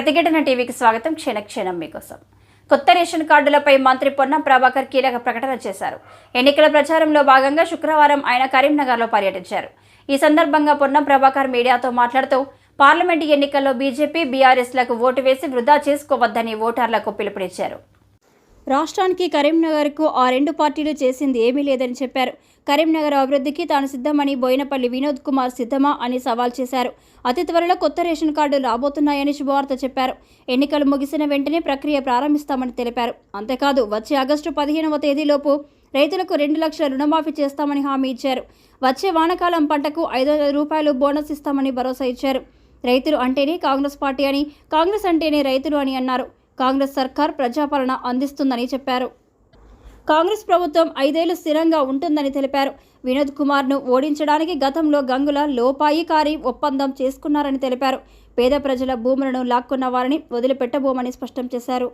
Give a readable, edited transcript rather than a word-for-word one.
ప్రతిఘటన టీవీకి స్వాగతం. క్షణక్షణం మీకోసం. కొత్త రేషన్ కార్డులపై మంత్రి పొన్నం ప్రభాకర్ కీలక ప్రకటన చేశారు. ఎన్నికల ప్రచారంలో భాగంగా శుక్రవారం ఆయన కరీంనగర్లో పర్యటించారు. ఈ సందర్భంగా పొన్నం ప్రభాకర్ మీడియాతో మాట్లాడుతూ పార్లమెంటు ఎన్నికల్లో బీజేపీ, బీఆర్ఎస్లకు ఓటు వేసి వృధా చేసుకోవద్దని ఓటర్లకు పిలుపునిచ్చారు. రాష్ట్రానికి, కరీంనగర్కు ఆ రెండు పార్టీలు చేసింది ఏమీ లేదని చెప్పారు. కరీంనగర్ అభివృద్ధికి తాను సిద్ధమని బోయినపల్లి వినోద్ కుమార్ సిద్ధమా అని సవాల్ చేశారు. అతి త్వరలో కొత్త రేషన్ కార్డులు రాబోతున్నాయని శుభవార్త చెప్పారు. ఎన్నికలు ముగిసిన వెంటనే ప్రక్రియ ప్రారంభిస్తామని తెలిపారు. అంతేకాదు వచ్చే ఆగస్టు 15వ తేదీలోపు రైతులకు 2 లక్షల రుణమాఫీ చేస్తామని హామీ ఇచ్చారు. వచ్చే వానాకాలం పంటకు 500 రూపాయలు బోనస్ ఇస్తామని భరోసా ఇచ్చారు. రైతులు అంటేనే కాంగ్రెస్ పార్టీ అని, కాంగ్రెస్ అంటేనే రైతులు అని అన్నారు. కాంగ్రెస్ సర్కార్ ప్రజాపాలన అందిస్తుందని చెప్పారు. కాంగ్రెస్ ప్రభుత్వం 5 ఏళ్లు స్థిరంగా ఉంటుందని తెలిపారు. వినోద్ కుమార్ను ఓడించడానికి గతంలో గంగుల లోపాయికారి ఒప్పందం చేసుకున్నారని తెలిపారు. పేద ప్రజల భూములను లాక్కున్న వారిని వదిలిపెట్టబోమని స్పష్టం చేశారు.